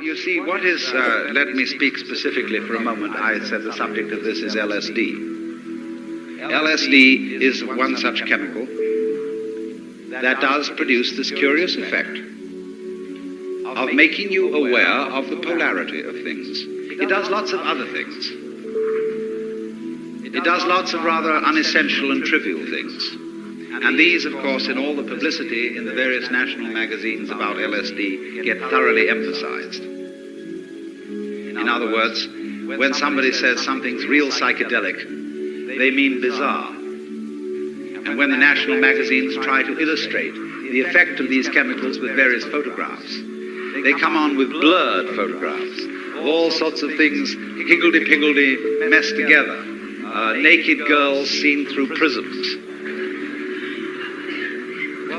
you see, let me speak specifically for a moment. I said the subject of this is LSD. LSD is one such chemical that does produce this curious effect of making you aware of the polarity of things. It does lots of other things. It does lots of rather unessential and trivial things. And these, of course, in all the publicity in the various national magazines about LSD, get thoroughly emphasized. In other words, when somebody says something's real psychedelic, they mean bizarre. And when the national magazines try to illustrate the effect of these chemicals with various photographs, they come on with blurred photographs of all sorts of things higgledy-piggledy messed together. Naked girls seen through prisms.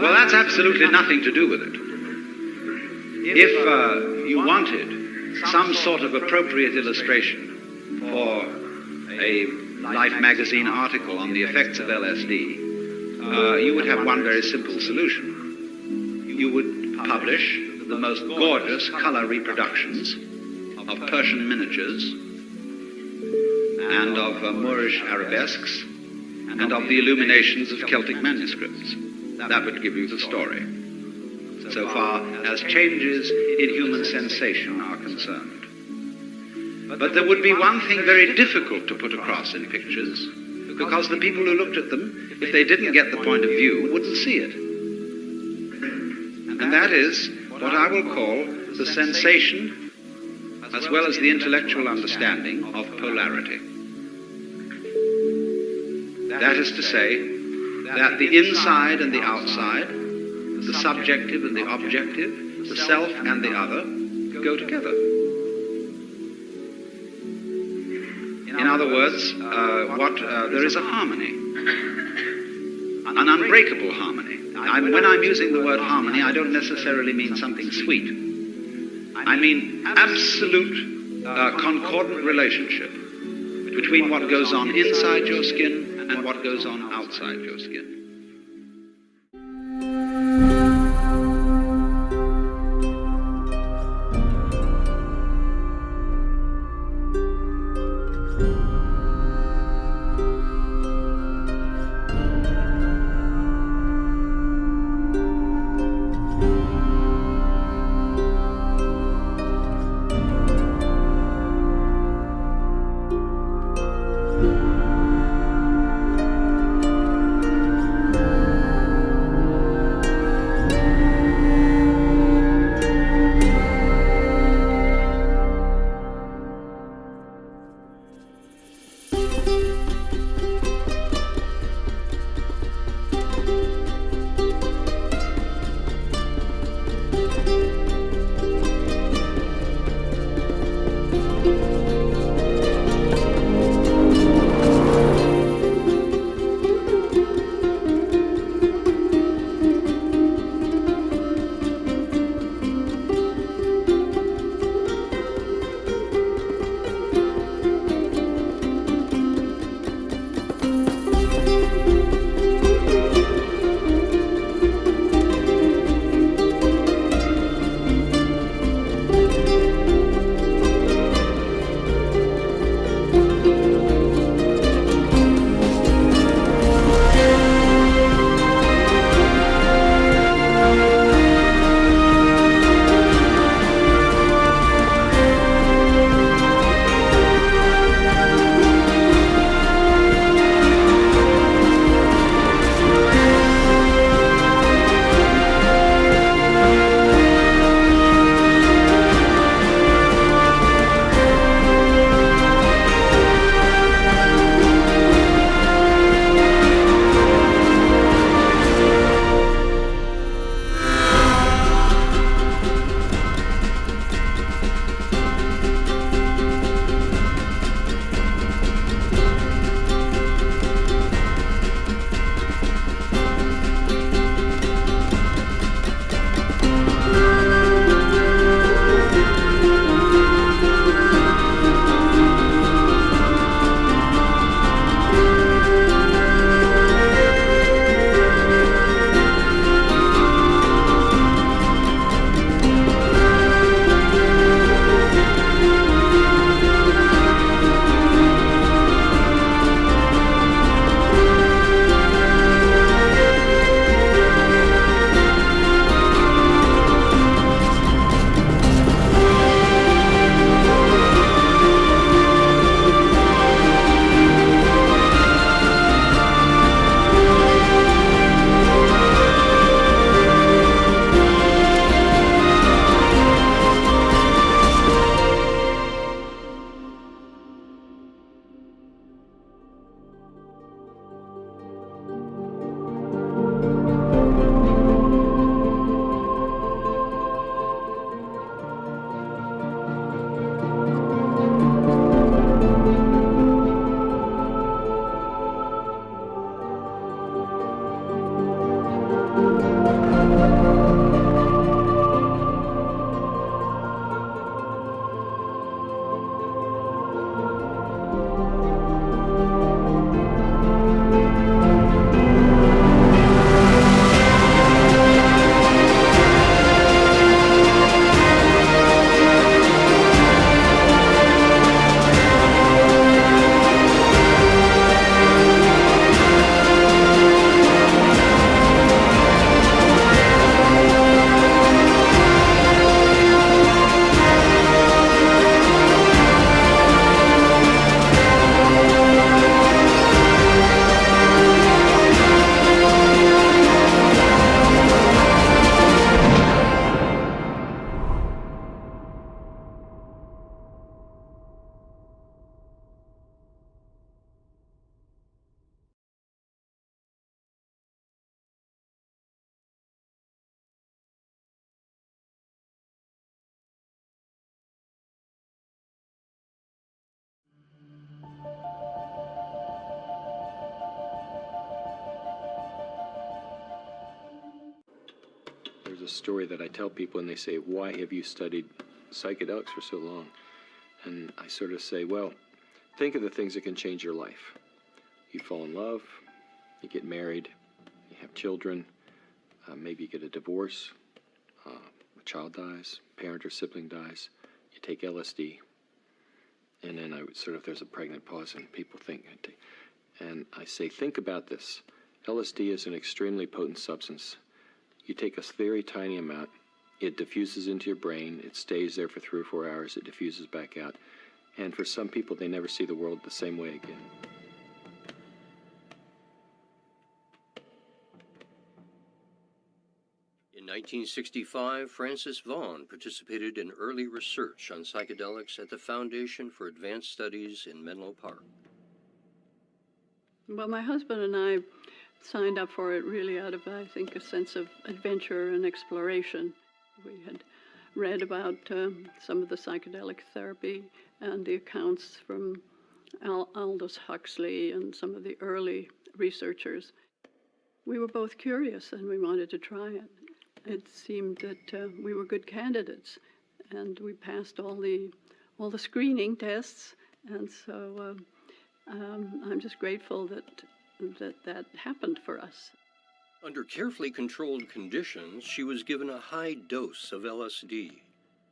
Well, that's absolutely nothing to do with it. If you wanted some sort of appropriate illustration for a Life magazine article on the effects of LSD, you would have one very simple solution. You would publish the most gorgeous color reproductions of Persian miniatures and of Moorish arabesques and of the illuminations of Celtic manuscripts. That would give you the story, so far as changes in human sensation are concerned. But there would be one thing very difficult to put across in pictures, because the people who looked at them, if they didn't get the point of view, wouldn't see it. And that is what I will call the sensation, as well as the intellectual understanding of polarity. That is to say, that the inside and the outside, the subjective and the objective, the self and the other, go together. In other words, there is a harmony, an unbreakable harmony. When I'm using the word harmony, I don't necessarily mean something sweet. I mean absolute concordant relationship between what goes on inside your skin and what goes on outside your skin. a story that I tell people, and they say, why have you studied psychedelics for so long? And I sort of say, well, think of the things that can change your life. You fall in love, you get married, you have children, maybe you get a divorce, a child dies, parent or sibling dies, you take LSD, and then there's a pregnant pause and people think, and I say, think about this. LSD is an extremely potent substance. You take a very tiny amount, it diffuses into your brain, it stays there for 3 or 4 hours, it diffuses back out, and for some people, they never see the world the same way again. In 1965, Frances Vaughan participated in early research on psychedelics at the Foundation for Advanced Studies in Menlo Park. Well, my husband and I signed up for it really out of, I think, a sense of adventure and exploration. We had read about some of the psychedelic therapy and the accounts from Aldous Huxley and some of the early researchers. We were both curious and we wanted to try it. It seemed that we were good candidates, and we passed all the screening tests, and so I'm just grateful that happened for us. Under carefully controlled conditions, she was given a high dose of LSD.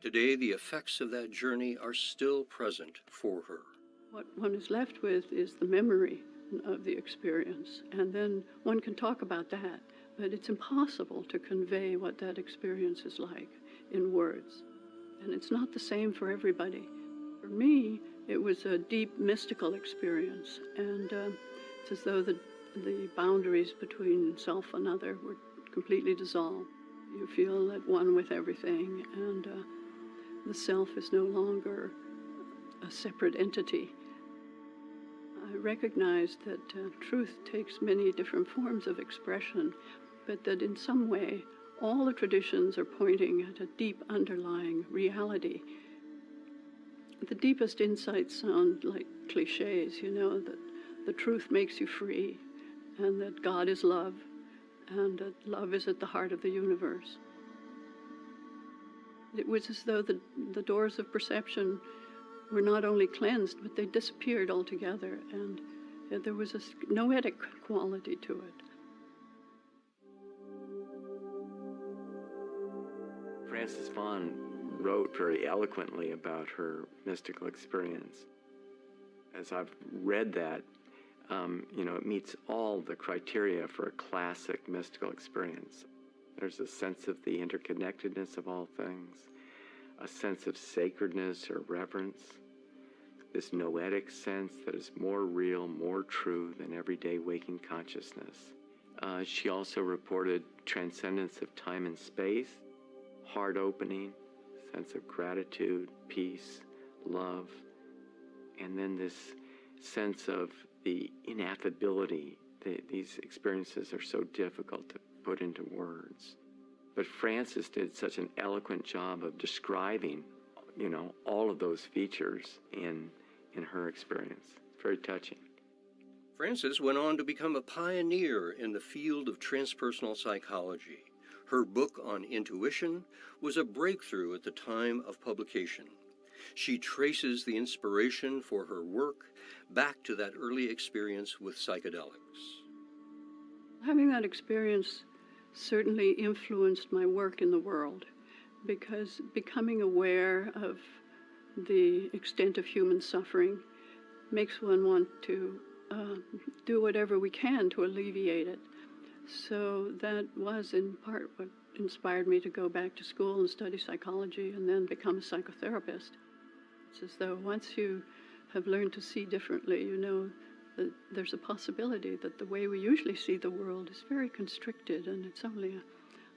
Today, the effects of that journey are still present for her. What one is left with is the memory of the experience, and then one can talk about that, but it's impossible to convey what that experience is like in words. And it's not the same for everybody. For me, it was a deep mystical experience, and it's as though the boundaries between self and other were completely dissolved. You feel at one with everything, and the self is no longer a separate entity. I recognize that truth takes many different forms of expression, but that in some way, all the traditions are pointing at a deep underlying reality. The deepest insights sound like cliches, that the truth makes you free, and that God is love, and that love is at the heart of the universe. It was as though the doors of perception were not only cleansed, but they disappeared altogether, and there was a noetic quality to it. Frances Vaughan wrote very eloquently about her mystical experience. As I've read that, it meets all the criteria for a classic mystical experience. There's a sense of the interconnectedness of all things, a sense of sacredness or reverence, this noetic sense that is more real, more true than everyday waking consciousness. She also reported transcendence of time and space, heart opening, sense of gratitude, peace, love, and then this sense of the ineffability. These experiences are so difficult to put into words. But Frances did such an eloquent job of describing, all of those features in her experience. It's very touching. Frances went on to become a pioneer in the field of transpersonal psychology. Her book on intuition was a breakthrough at the time of publication. She traces the inspiration for her work back to that early experience with psychedelics. Having that experience certainly influenced my work in the world, because becoming aware of the extent of human suffering makes one want to do whatever we can to alleviate it. So that was in part what inspired me to go back to school and study psychology and then become a psychotherapist. It's as though once you have learned to see differently, that there's a possibility that the way we usually see the world is very constricted, and it's only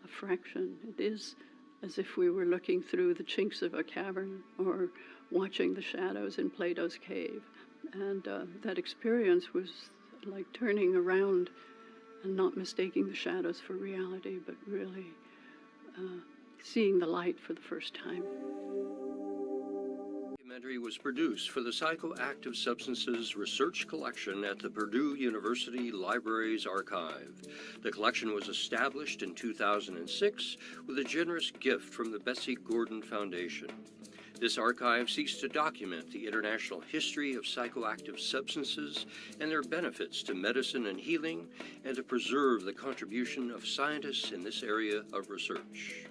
a fraction. It is as if we were looking through the chinks of a cavern or watching the shadows in Plato's cave. And that experience was like turning around and not mistaking the shadows for reality, but really seeing the light for the first time. documentary was produced for the Psychoactive Substances Research Collection at the Purdue University Library's archive. The collection was established in 2006 with a generous gift from the Betsy Gordon Foundation. This archive seeks to document the international history of psychoactive substances and their benefits to medicine and healing, and to preserve the contribution of scientists in this area of research.